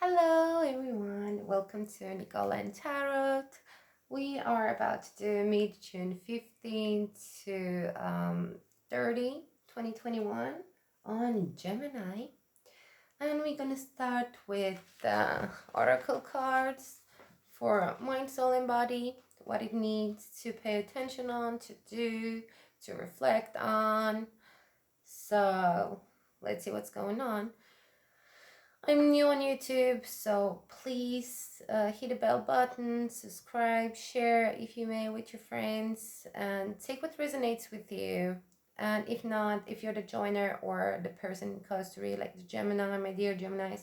Hello everyone, welcome to Nicole and Tarot. We are about to do mid-June 15 to 30, 2021 on Gemini. And we're going to start with oracle cards for mind, soul, and body, what it needs to pay attention on, to do, to reflect on. So let's see what's going on. I'm new on YouTube, so please hit the bell button, subscribe, share if you may with your friends, and take what resonates with you. And if not, if you're the joiner or the person close to really like the Gemini, my dear Geminis,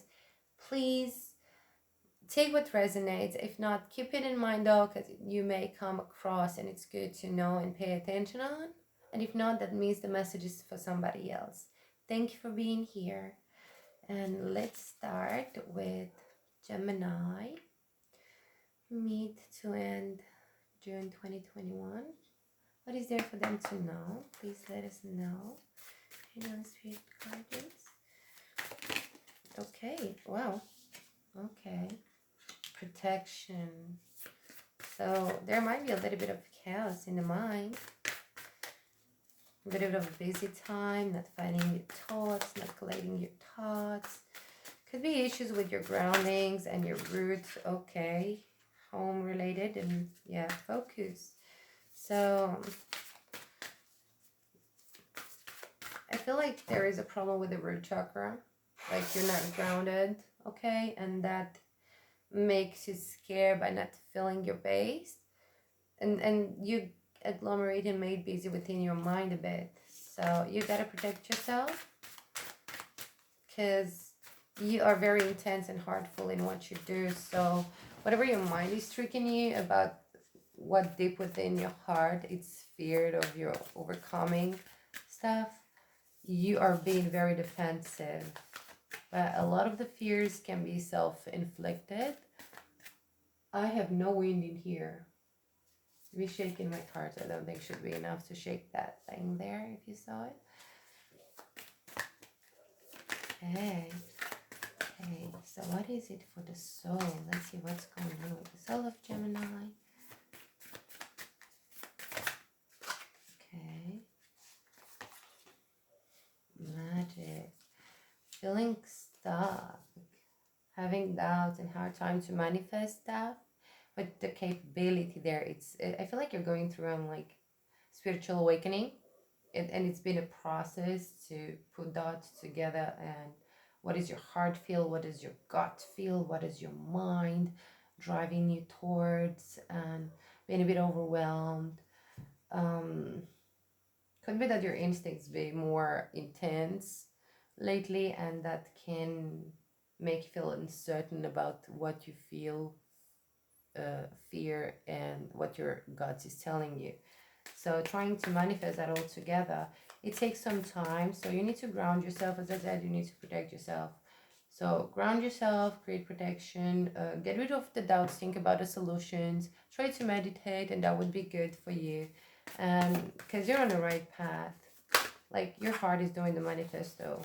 please take what resonates. If not, keep it in mind though, because you may come across and it's good to know and pay attention on. And if not, that means the message is for somebody else. Thank you for being here. And let's start with Gemini, mid to end June 2021. What is there for them to know? Please let us know. Hidden Spirit Guardians. Okay, wow. Okay. Protection. So there might be a little bit of chaos in the mind. A little bit of a busy time, not finding your thoughts, not collecting your thoughts. Could be issues with your groundings and your roots. Okay, home related, and yeah, focus. So I feel like there is a problem with the root chakra, like you're not grounded. Okay, and that makes you scared by not feeling your base, and you agglomerate and made busy within your mind a bit. So you gotta protect yourself, because you are very intense and heartful in what you do. So whatever your mind is tricking you about, what deep within your heart it's feared of your overcoming stuff, you are being very defensive. But a lot of the fears can be self-inflicted. I have no wind in here. Me shaking my cards, I don't think should be enough to shake that thing there, if you saw it. Okay. Okay, so what is it for the soul? Let's see what's going on with the soul of Gemini. Okay. Magic. Feeling stuck. Having doubts and hard time to manifest stuff. But the capability there, I feel like you're going through like spiritual awakening. And it's been a process to put dots together, and what does your heart feel, what does your gut feel, what is your mind driving you towards, and being a bit overwhelmed. Could be that your instincts be more intense lately, and that can make you feel uncertain about what you feel, fear, and what your gut is telling you. So trying to manifest that all together, it takes some time. So you need to ground yourself. As I said, you need to protect yourself. So ground yourself, create protection, get rid of the doubts, think about the solutions, try to meditate, and that would be good for you. And because you're on the right path, like your heart is doing the manifesto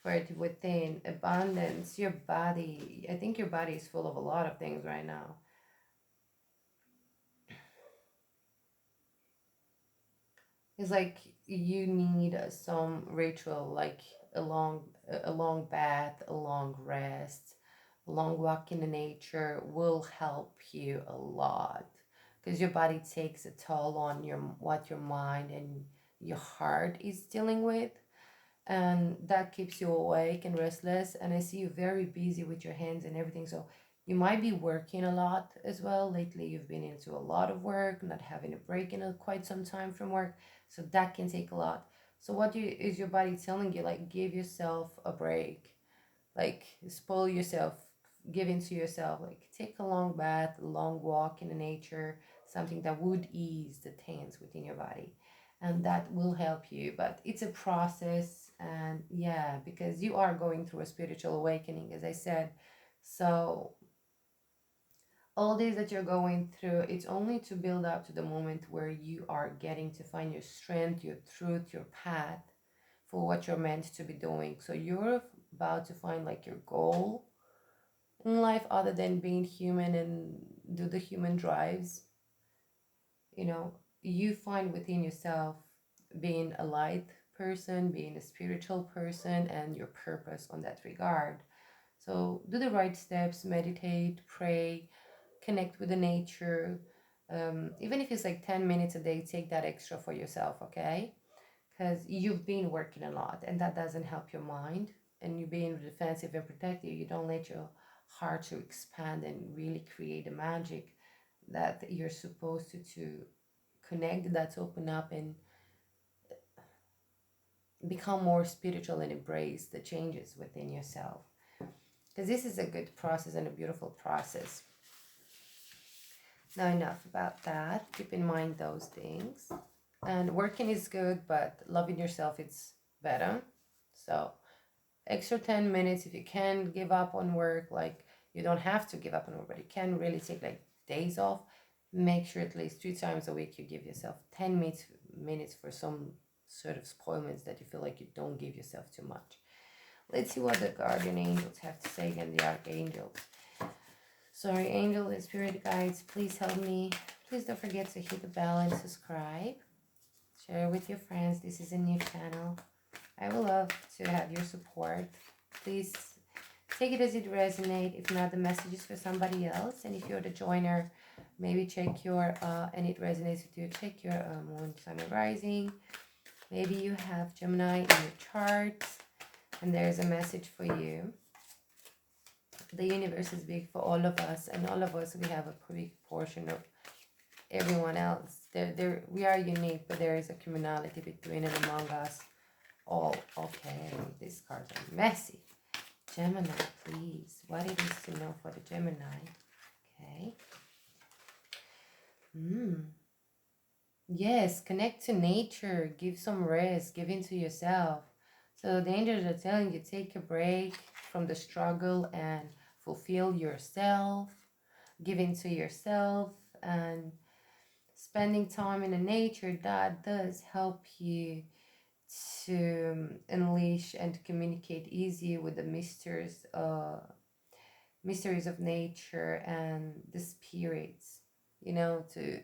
for it within abundance. Your body, I think your body is full of a lot of things right now. It's like you need some ritual, like a long bath, a long rest, a long walk in the nature will help you a lot, because your body takes a toll on what your mind and your heart is dealing with, and that keeps you awake and restless. And I see you very busy with your hands and everything, so you might be working a lot as well. Lately you've been into a lot of work, not having a break in quite some time from work, so that can take a lot. So is your body telling you? Like, give yourself a break, like spoil yourself, give into yourself, like take a long bath, a long walk in the nature, something that would ease the tense within your body, and that will help you. But it's a process, and yeah, because you are going through a spiritual awakening, as I said. So all this that you're going through, it's only to build up to the moment where you are getting to find your strength, your truth, your path for what you're meant to be doing. So you're about to find like your goal, in life other than being human and do the human drives. You know, you find within yourself being a light person, being a spiritual person, and your purpose on that regard. So do the right steps, meditate, pray, connect with the nature. Even if it's like 10 minutes a day, take that extra for yourself, okay? Because you've been working a lot and that doesn't help your mind. And you being defensive and protective, you don't let your heart to expand and really create the magic that you're supposed to connect, that's open up and become more spiritual and embrace the changes within yourself. Because this is a good process and a beautiful process. Now, enough about that. Keep in mind those things. And working is good, but loving yourself is better. So, extra 10 minutes if you can give up on work, like you don't have to give up on work, but you can really take like days off. Make sure at least 3 times a week you give yourself 10 minutes for some sort of spoilments that you feel like you don't give yourself too much. Let's see what the guardian angels have to say again, the archangels. Sorry, angel and spirit guides, please help me. Please don't forget to hit the bell and subscribe. Share with your friends. This is a new channel. I would love to have your support. Please take it as it resonates. If not, the message is for somebody else. And if you're the joiner, maybe check your, and it resonates with you, check your moon, sun, and rising. Maybe you have Gemini in your chart, and there's a message for you. The universe is big for all of us, and all of us, we have a big portion of everyone else. We are unique, but there is a commonality between and among us all. Okay, these cards are messy. Gemini, please. What it is to know for the Gemini. Okay. Yes, connect to nature. Give some rest. Give into yourself. So the angels are telling you, take a break from the struggle and fulfill yourself. Give into yourself, and spending time in the nature, that does help you to unleash and communicate easy with the mysteries of nature and the spirits, to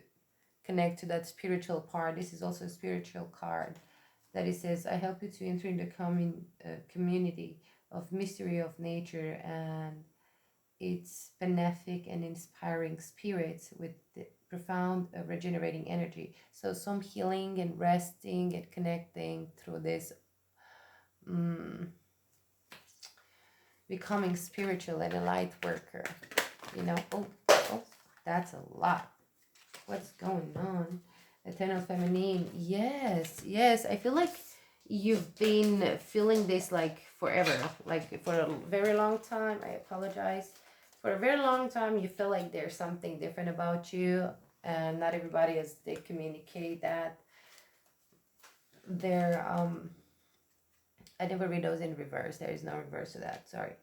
connect to that spiritual part. This is also a spiritual card that it says, I help you to enter in the community of mystery of nature and its benefic and inspiring spirits with the profound regenerating energy. So some healing and resting and connecting through this becoming spiritual and a light worker. Oh, that's a lot. What's going on? Eternal feminine. Yes. I feel like you've been feeling this like forever, like for a very long time. I apologize. For a very long time, you feel like there's something different about you, and not everybody, as they communicate that. I never read those in reverse. There is no reverse to that. Sorry.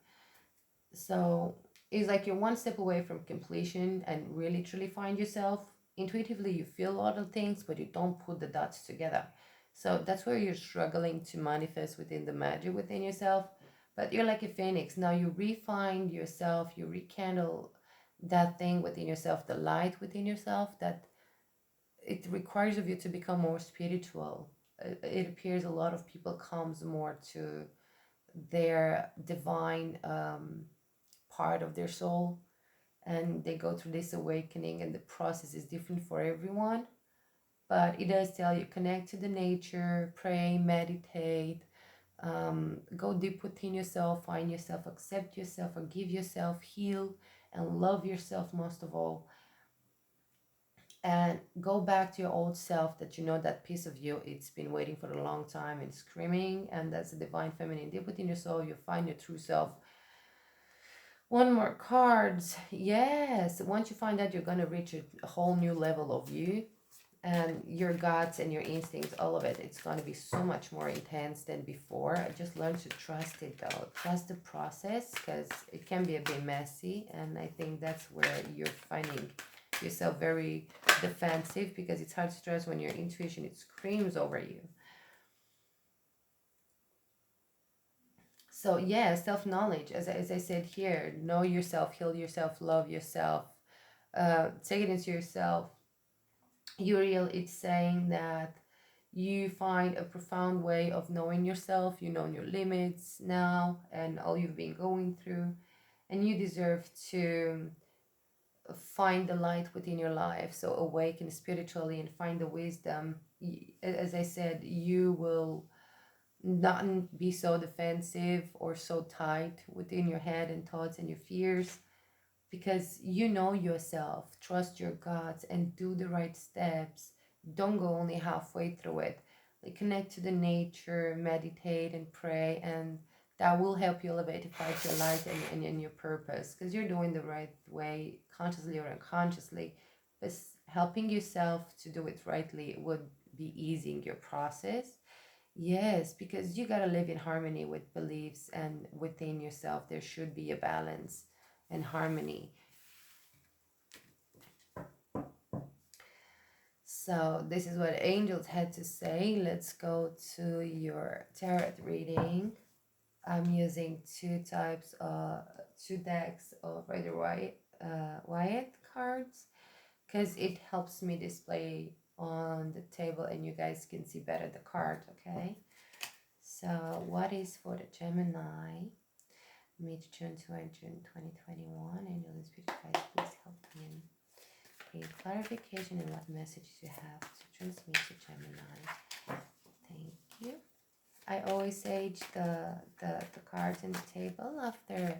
So it's like you're one step away from completion and really truly find yourself. Intuitively, you feel all the things, but you don't put the dots together. So that's where you're struggling to manifest within the magic within yourself. But you're like a phoenix. Now you refine yourself, you rekindle that thing within yourself, the light within yourself, that it requires of you to become more spiritual. It appears a lot of people comes more to their divine part of their soul, and they go through this awakening, and the process is different for everyone. But it does tell you, connect to the nature, pray, meditate, go deep within yourself, find yourself, accept yourself, forgive yourself, heal, and love yourself most of all. And go back to your old self, that that piece of you, it's been waiting for a long time and screaming, and that's the divine feminine. Deep within your soul, you find your true self. One more cards. Yes, once you find out, you're going to reach a whole new level of you, and your guts and your instincts, all of it, it's going to be so much more intense than before. I just learned to trust it, though. Trust the process, because it can be a bit messy, and I think that's where you're finding yourself very defensive, because it's hard to trust when your intuition, it screams over you. So yeah, self-knowledge, as I said here, know yourself, heal yourself, love yourself, take it into yourself. Uriel, it's saying that you find a profound way of knowing yourself, you know your limits now and all you've been going through, and you deserve to find the light within your life. So awaken spiritually and find the wisdom. As I said, you will not be so defensive or so tight within your head and thoughts and your fears, because you know yourself. Trust your guts and do the right steps. Don't go only halfway through it. Like, connect to the nature, meditate and pray, and that will help you elevate and find your light and your purpose, because you're doing the right way, consciously or unconsciously. But helping yourself to do it rightly would be easing your process. Yes, because you got to live in harmony with beliefs, and within yourself there should be a balance and harmony. So this is what angels had to say. Let's go to your tarot reading. I'm using two decks of Rider Wyatt cards, because it helps me display on the table and you guys can see better the card, okay? So what is for the Gemini? Mid-June to June 2021. Angel and Spirit guides, please help me in create clarification and what messages you have to transmit to Gemini. Thank you. I always sage the cards in the table after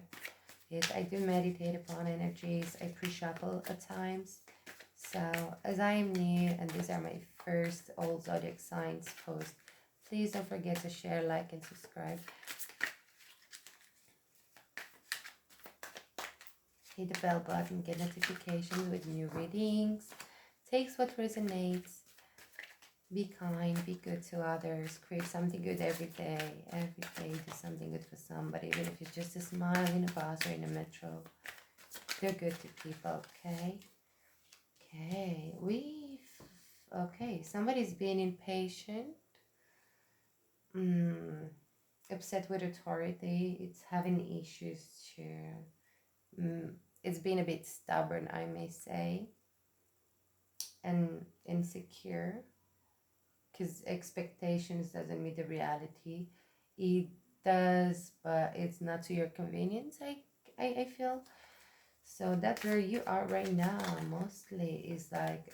it. I do meditate upon energies. I pre-shuffle at times. So as I am new and these are my first all zodiac signs post, please don't forget to share, like, and subscribe. Hit the bell button, get notifications with new readings. Takes what resonates. Be kind, be good to others. Create something good every day. Every day, do something good for somebody. Even if it's just a smile in a bus or in a metro. They're good to people, okay? Okay, somebody's being impatient. Upset with authority. It's having issues to... it's been a bit stubborn, I may say, and insecure, because expectations doesn't meet the reality. It does, but it's not to your convenience, I feel. So that's where you are right now, mostly, is like,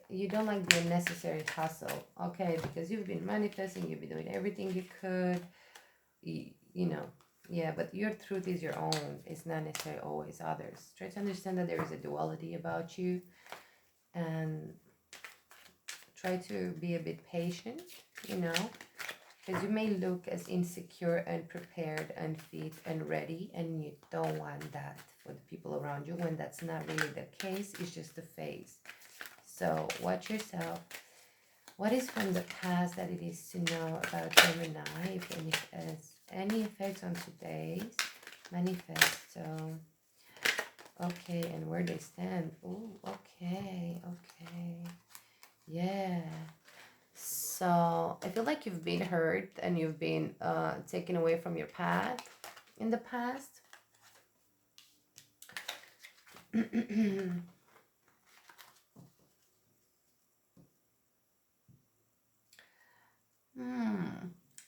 you don't like the unnecessary hustle, okay? Because you've been manifesting, you've been doing everything you could, you know. Yeah, but your truth is your own. It's not necessarily always others. Try to understand that there is a duality about you, and try to be a bit patient, because you may look as insecure and prepared and fit and ready, and you don't want that for the people around you, when that's not really the case. It's just a phase. So watch yourself. What is from the past that it is to know about Gemini, if any effects on today's manifesto? Okay, and where they stand. Oh, okay. Yeah. So I feel like you've been hurt and you've been taken away from your path in the past.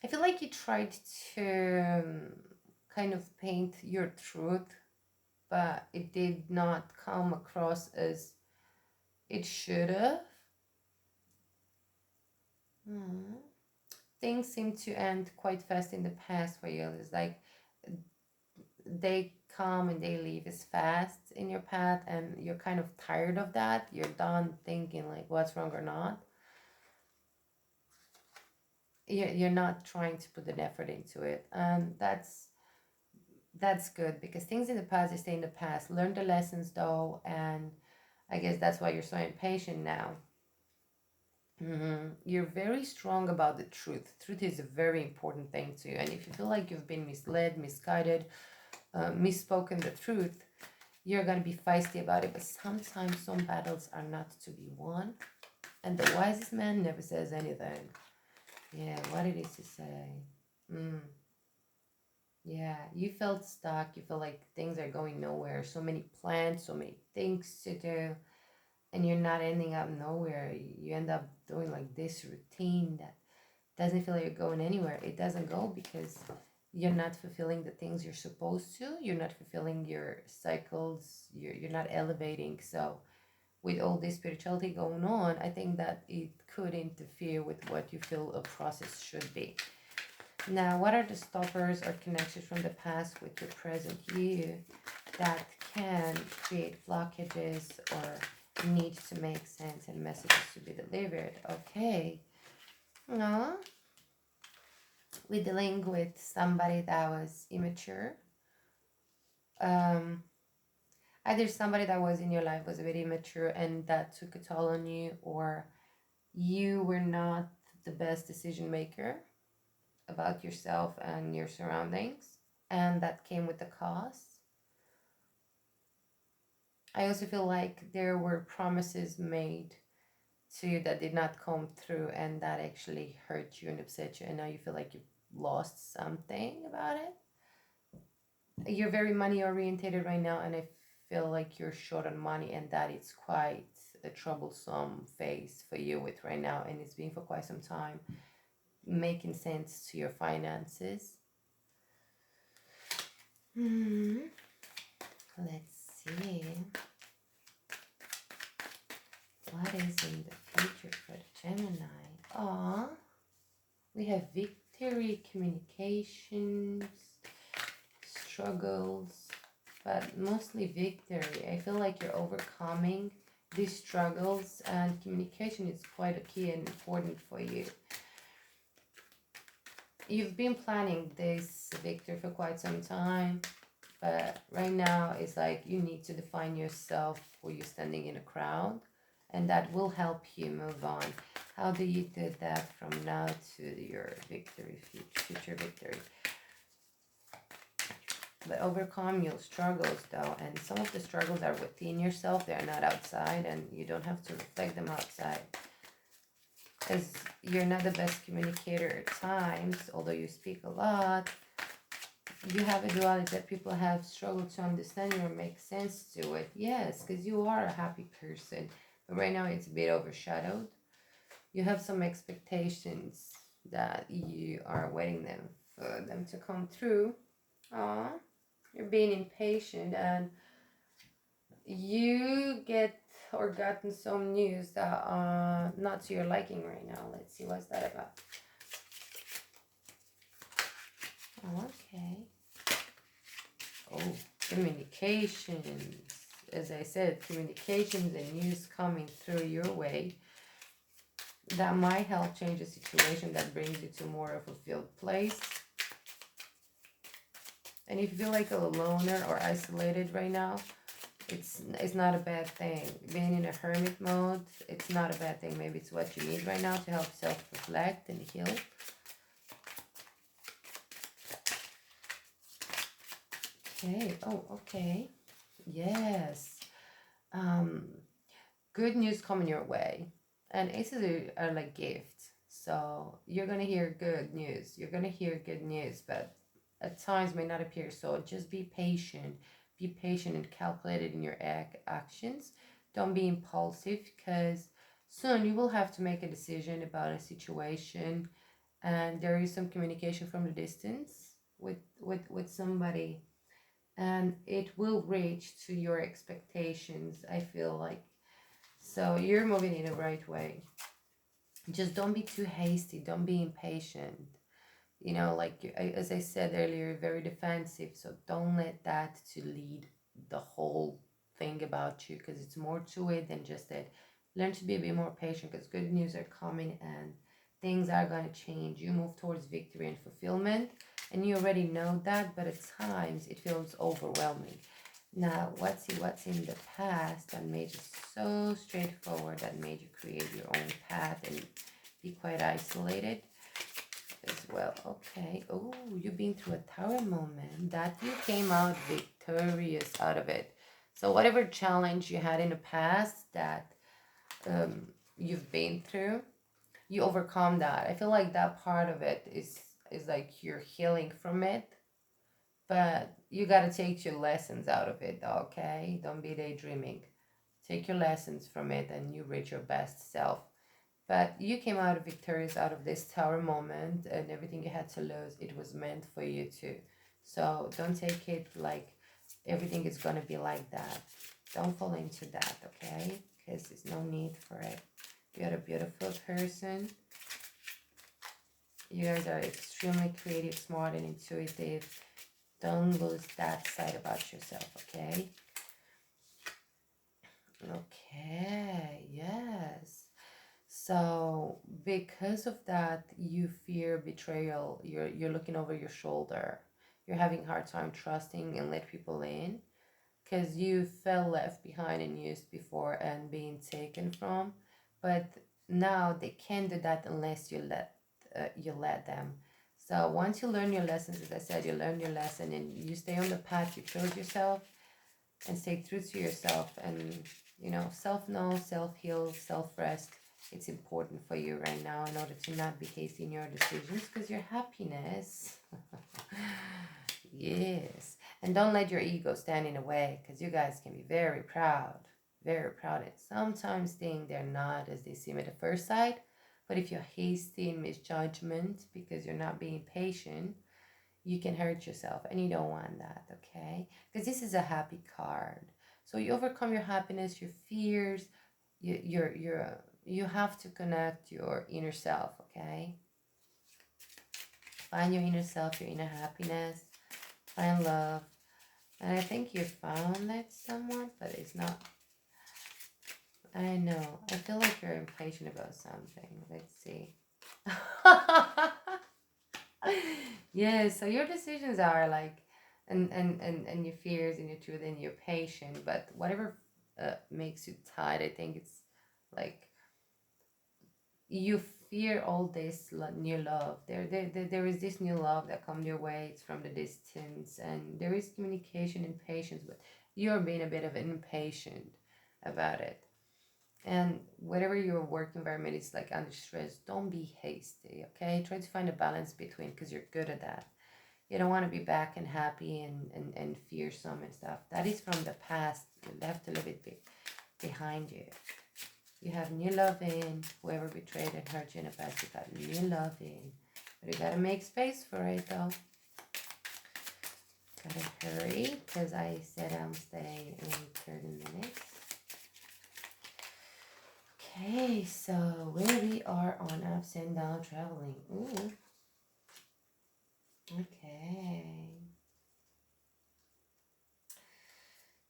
I feel like you tried to kind of paint your truth, but it did not come across as it should have. Things seem to end quite fast in the past for you. It's like they come and they leave as fast in your path, and you're kind of tired of that. You're done thinking like what's wrong or not. You're not trying to put an effort into it, and that's good, because things in the past, they stay in the past. Learn the lessons though, and I guess that's why you're so impatient now. You're very strong about the truth. Truth is a very important thing to you, and if you feel like you've been misled, misguided, misspoken the truth, you're going to be feisty about it. But sometimes some battles are not to be won, and the wisest man never says anything. Yeah, what it is to say. Yeah, you felt stuck. You feel like things are going nowhere. So many plans, so many things to do, and you're not ending up nowhere. You end up doing like this routine that doesn't feel like you're going anywhere. It doesn't go because you're not fulfilling the things you're supposed to. You're not fulfilling your cycles. You're not elevating. So with all this spirituality going on, I think that it could interfere with what you feel a process should be. Now, what are the stoppers or connections from the past with your present you that can create blockages or needs to make sense and messages to be delivered? Okay. No, we're dealing with somebody that was immature. Um, Either somebody that was in your life was very immature and that took a toll on you, or you were not the best decision maker about yourself and your surroundings, and that came with the cost. I also feel like there were promises made to you that did not come through, and that actually hurt you and upset you, and now you feel like you lost something about it. You're very money orientated right now, and I feel like you're short on money, and that it's quite a troublesome phase for you with right now, and it's been for quite some time, making sense to your finances. Hmm. Let's see what is in the future for the Gemini. Ah, we have victory, communications, struggles, but mostly victory. I feel like you're overcoming these struggles, and communication is quite a key and important for you. You've been planning this victory for quite some time, but right now it's like you need to define yourself where you're standing in a crowd, and that will help you move on. How do you do that from now to your victory, future victory? But overcome your struggles though, and some of the struggles are within yourself, they're not outside, and you don't have to reflect them outside, because you're not the best communicator at times. Although you speak a lot, you have a duality that people have struggled to understand you or make sense to it. Yes, because you are a happy person, but right now it's a bit overshadowed. You have some expectations that you are waiting them for them to come through. Aw, you're being impatient, and you get or gotten some news that are not to your liking right now. Let's see what's that about. Okay. Oh, communications. As I said, communications and news coming through your way that might help change the situation, that brings you to more of a fulfilled place. And if you feel like a loner or isolated right now, it's not a bad thing. Being in a hermit mode, it's not a bad thing. Maybe it's what you need right now to help self-reflect and heal. Okay. Oh, okay. Yes. Good news coming your way. And aces are like gifts. So you're gonna hear good news. You're gonna hear good news, but at times may not appear so. Just be patient. Be patient and calculated in your actions. Don't be impulsive, because soon you will have to make a decision about a situation, and there is some communication from the distance with somebody, and it will reach to your expectations, I feel like. So you're moving in the right way. Just don't be too hasty, don't be impatient. You know, like as I said earlier, very defensive, so don't let that to lead the whole thing about you, because it's more to it than just that. Learn to be a bit more patient, because good news are coming and things are going to change. You move towards victory and fulfillment, and you already know that, but at times it feels overwhelming. Now, let's see what's in the past that made you so straightforward, that made you create your own path and be quite isolated as well. Okay. Oh, you've been through a tower moment that you came out victorious out of it. So whatever challenge you had in the past that you've been through, you overcome that. I feel like that part of it is like you're healing from it. but you got to take your lessons out of it, okay? Don't be daydreaming. Take your lessons from it and you reach your best self. But you came out victorious out of this tower moment, and everything you had to lose, it was meant for you too. So don't take it like everything is going to be like that. Don't fall into that, okay? Because there's no need for it. You're a beautiful person. You guys are extremely creative, smart, and intuitive. Don't lose that side about yourself, okay? Okay, yes. So because of that, you fear betrayal. You're looking over your shoulder. You're having a hard time trusting and let people in because you felt left behind and used before and being taken from. But now they can't do that unless you let them. So once you learn your lessons, as I said, you learn your lesson and you stay on the path you chose yourself and stay true to yourself and self-know, self-heal, self-rest. It's important for you right now in order to not be hasty in your decisions because your happiness. Yes. And don't let your ego stand in the way because you guys can be very proud. Very proud and sometimes think they're not as they seem at the first sight. But if you're hasty in misjudgment because you're not being patient, you can hurt yourself and you don't want that, okay? Because this is a happy card. So you overcome your happiness, your fears, you have to connect your inner self, okay? Find your inner self, your inner happiness, find love. And I think you found that somewhat, but it's not. I know. I feel like you're impatient about something. Let's see. Yeah, so your decisions are like, and your fears and your truth and your patience, but whatever makes you tired, I think it's like you fear all this new love. There is this new love that comes your way. It's from the distance, and there is communication and patience, but you're being a bit of impatient about it. And whatever your work environment is like under stress, don't be hasty, okay? Try to find a balance between because you're good at that. You don't want to be back and happy and fearsome and stuff. That is from the past. You have to leave it behind you. You have new love in. Whoever betrayed and hurt you in the past, you got new love in. But you gotta make space for it though. Gotta hurry because I said I'm staying in 30 minutes. Okay, so where we are on ups and down traveling. Ooh. Okay.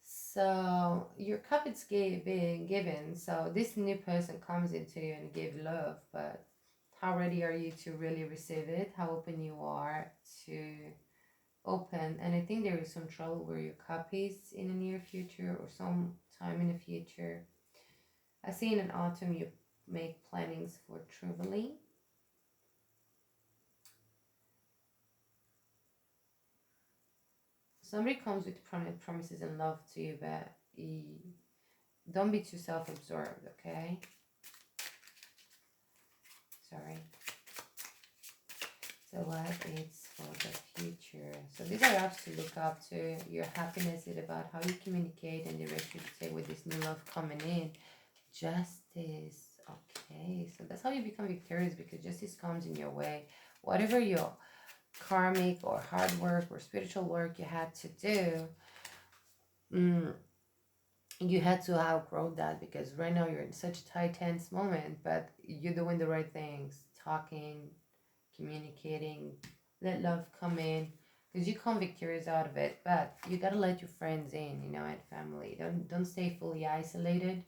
So your cup is being given. So this new person comes into you and give love, but how ready are you to really receive it? How open you are to open? And I think there is some trouble where your cup is in the near future or some time in the future. I see in an autumn you make plannings for traveling. Somebody comes with promises and love to you, but don't be too self-absorbed, okay? Sorry. So what is for the future? So these are apps to look up to. Your happiness is about how you communicate and the direction you take with this new love coming in. Justice. Okay, so that's how you become victorious because justice comes in your way. Whatever your karmic or hard work or spiritual work you had to do, you had to outgrow that because right now you're in such a tight, tense moment, but you're doing the right things, talking, communicating, let love come in because you come victorious out of it. But you gotta let your friends in, and family. Don't stay fully isolated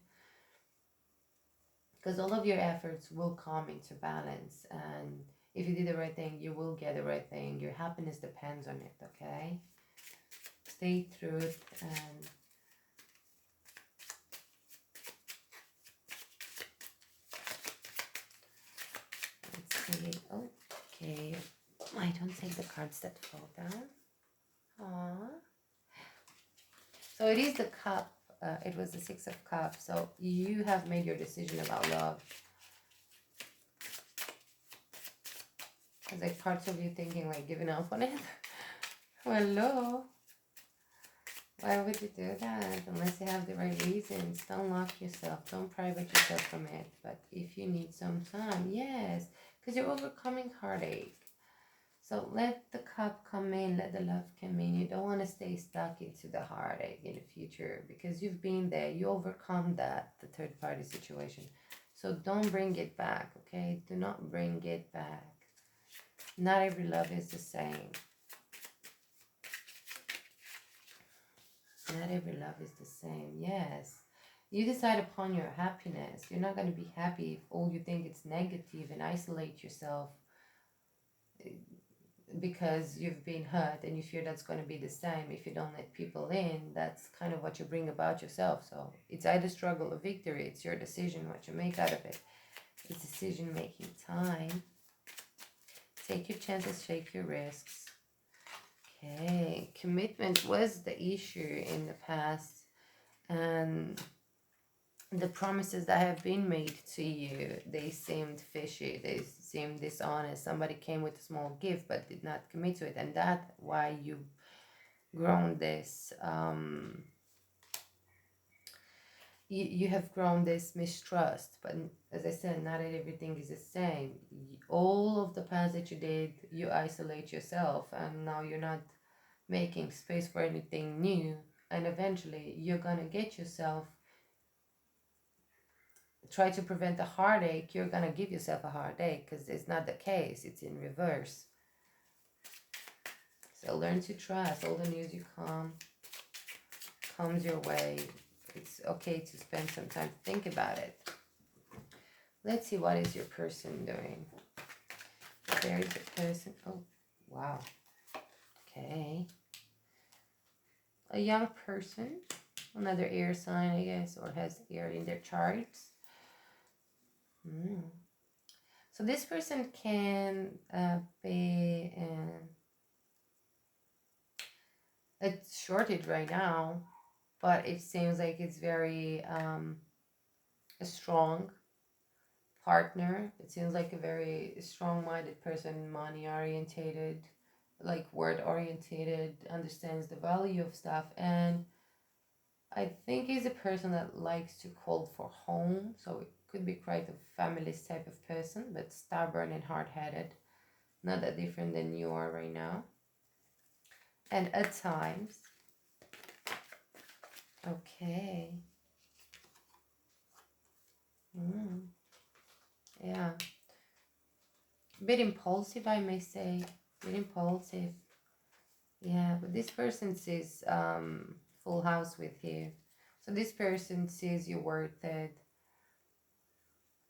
because all of your efforts will come into balance, and if you do the right thing, you will get the right thing. Your happiness depends on it, okay? Stay true and let's see. Okay, I don't take the cards that fall down. Aww. So it is the cup. It was the 6 of Cups. So you have made your decision about love. There's like parts of you thinking like giving up on it. Hello. Why would you do that? Unless you have the right reasons. Don't lock yourself. Don't private yourself from it. But if you need some time, yes. Because you're overcoming heartache. So let the cup come in. Let the love come in. You don't want to stay stuck into the heartache in the future. Because you've been there. You overcome that, the third party situation. So don't bring it back, okay? Do not bring it back. Not every love is the same. Not every love is the same. Yes. You decide upon your happiness. You're not going to be happy if all you think it's negative and isolate yourself because you've been hurt and you fear that's going to be the same if you don't let people in. That's kind of what you bring about yourself. So it's either struggle or victory. It's your decision what you make out of it. It's decision-making time. Take your chances, take your risks. Okay, commitment was the issue in the past, and the promises that have been made to you, they seemed fishy, they seemed dishonest. Somebody came with a small gift but did not commit to it, and that's why you've grown this you have grown this mistrust. But as I said, not everything is the same. All of the past that you did, you isolate yourself, and now you're not making space for anything new, and eventually you're gonna get yourself, try to prevent a heartache, you're gonna give yourself a heartache, because it's not the case, it's in reverse. So learn to trust. All the news you comes your way. It's okay to spend some time to think about it. Let's see, what is your person doing? There is a person. Oh, wow. Okay. A young person, another air sign, I guess, or has air in their charts. So this person can be it's shorted right now, but it seems like it's very a strong partner. It seems like a very strong-minded person, money-orientated, like word-orientated, understands the value of stuff, and I think he's a person that likes to call for home, so it could be quite a feminist type of person, but stubborn and hard-headed. Not that different than you are right now. And at times, okay. Yeah. A bit impulsive, I may say. A bit impulsive. Yeah, but this person sees full house with you. So this person sees you worth it.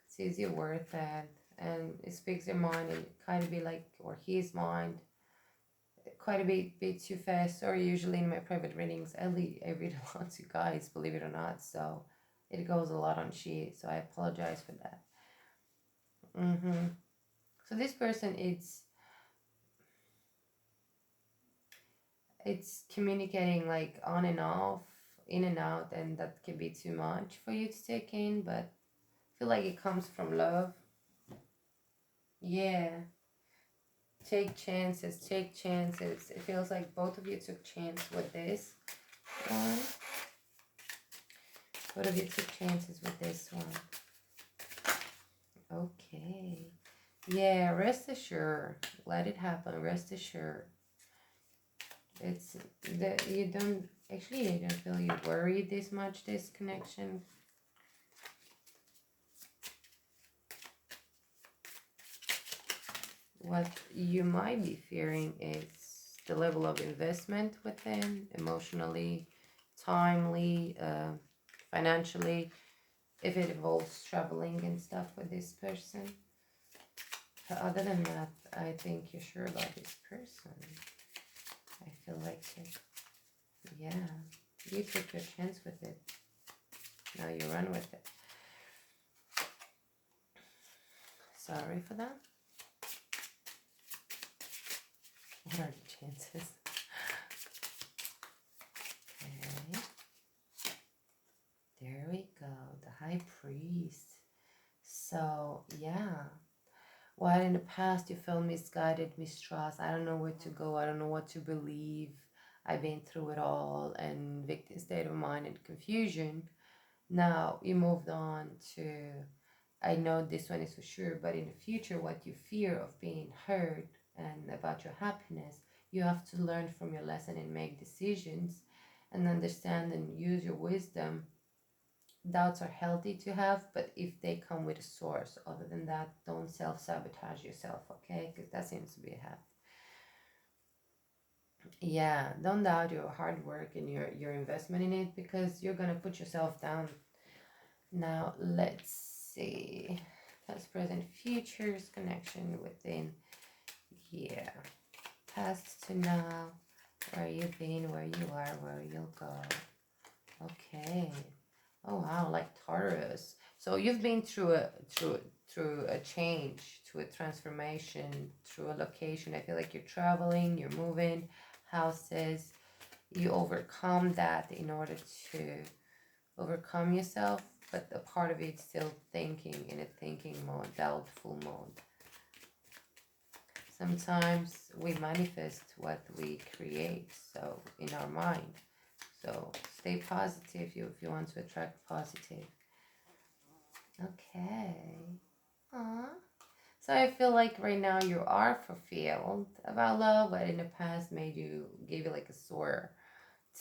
Sees you worth it. And it speaks their mind and kind of be like, or his mind, quite a bit too fast. Or usually in my private readings, I read a lot to guys, believe it or not. So it goes a lot on she. So I apologize for that. So this person, it's communicating like on and off, in and out, and that can be too much for you to take in, but I feel like it comes from love. Yeah. Take chances, take chances. It feels like both of you took chance with this one. Both of you took chances with this one. Okay. Yeah, rest assured. Let it happen. Rest assured. It's that you don't feel you worried this much, this connection. What you might be fearing is the level of investment with them, emotionally, timely, financially, if it involves traveling and stuff with this person. But other than that, I think you're sure about this person. I feel like it. Yeah, you took your chance with it. Now you run with it. Sorry for that. What are the chances? Okay. There we go. The High Priest. So, yeah. While in the past you felt misguided, mistrust, I don't know where to go, I don't know what to believe, I've been through it all, and victim state of mind and confusion. Now you moved on to, I know this one is for sure, but in the future, what you fear of being hurt and about your happiness, you have to learn from your lesson and make decisions and understand and use your wisdom. Doubts are healthy to have, but if they come with a source, other than that, don't self sabotage yourself, okay? Because that seems to be a habit. Yeah, don't doubt your hard work and your investment in it because you're gonna put yourself down. Now let's see. Past, present, futures connection within. Yeah. Past to now. Where you've been, where you are, where you'll go. Okay. Oh wow, like Taurus. So you've been through a change, through a transformation, through a location. I feel like you're traveling, you're moving houses. You overcome that in order to overcome yourself, but a part of it still thinking in a thinking mode, doubtful mode. Sometimes we manifest what we create, so in our mind. So stay positive if you want to attract positive. Okay. Aww. So I feel like right now you are fulfilled about love, but in the past gave you like a sore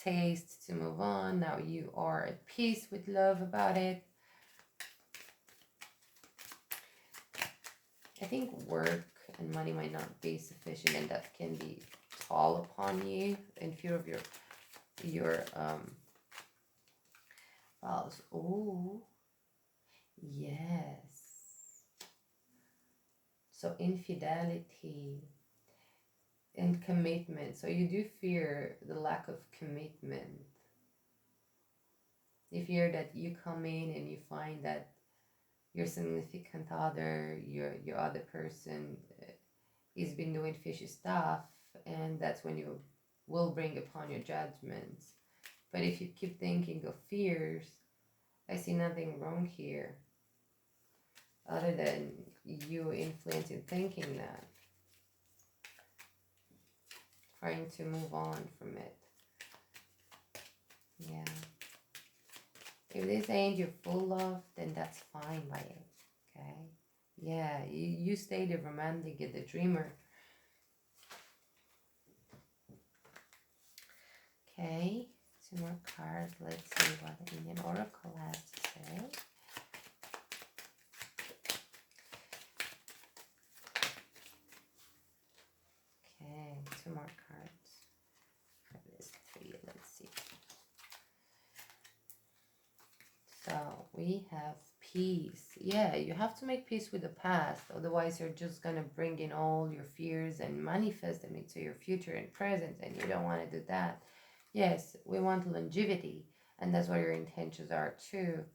taste to move on. Now you are at peace with love about it. I think work and money might not be sufficient, and that can be tall upon you in fear of your spouse. Oh, yes. So infidelity and commitment. So you do fear the lack of commitment. You fear that you come in and you find that your significant other, your other person, is been doing fishy stuff, and that's when you will bring upon your judgments. But if you keep thinking of fears, I see nothing wrong here, other than you influencing thinking that, trying to move on from it. Yeah. If this ain't your full love, then that's fine by it. Okay. Yeah, you stay the romantic and the dreamer. Okay, two more cards. Let's see what the Indian Oracle has to say. Okay, two more cards. For this three, let's see. So we have peace. Yeah, you have to make peace with the past. Otherwise, you're just going to bring in all your fears and manifest them into your future and present. And you don't want to do that. Yes, we want longevity. And that's what your intentions are too.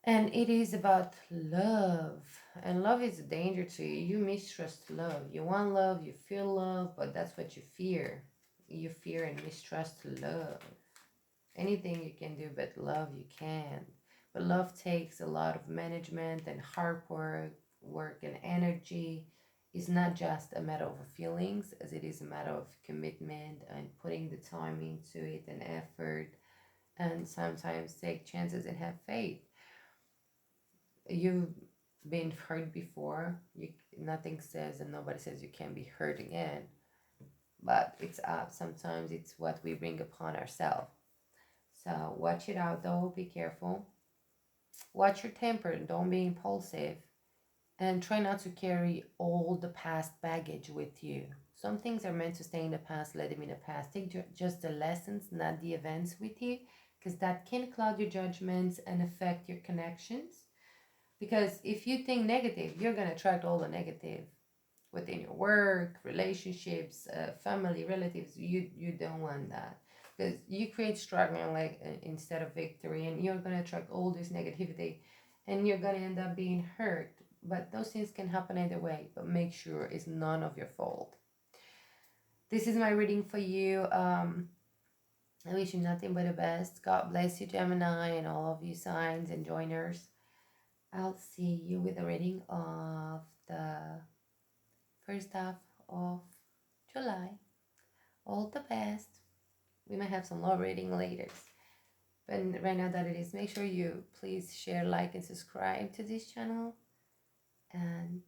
And it is about love. And love is a danger to you. You mistrust love. You want love, you feel love, but that's what you fear. You fear and mistrust love. Anything you can do but love, you can. But love takes a lot of management and hard work and energy. It's not just a matter of feelings, as it is a matter of commitment and putting the time into it and effort, and sometimes take chances and have faith. You've been hurt before. Nothing says and nobody says you can be hurt again. But it's up. Sometimes it's what we bring upon ourselves. So watch it out though, be careful. Watch your temper, don't be impulsive. And try not to carry all the past baggage with you. Some things are meant to stay in the past, let them in the past. Take just the lessons, not the events with you, because that can cloud your judgments and affect your connections. Because if you think negative, you're going to attract all the negative within your work, relationships, family, relatives. You don't want that because you create struggling like instead of victory, and you're gonna attract all this negativity, and you're gonna end up being hurt. But those things can happen either way. But make sure it's none of your fault. This is my reading for you. I wish you nothing but the best. God bless you, Gemini, and all of you signs and joiners. I'll see you with a reading of the first half of July. All the best. We might have some more reading later. But right now that it is, make sure you please share, like, and subscribe to this channel. And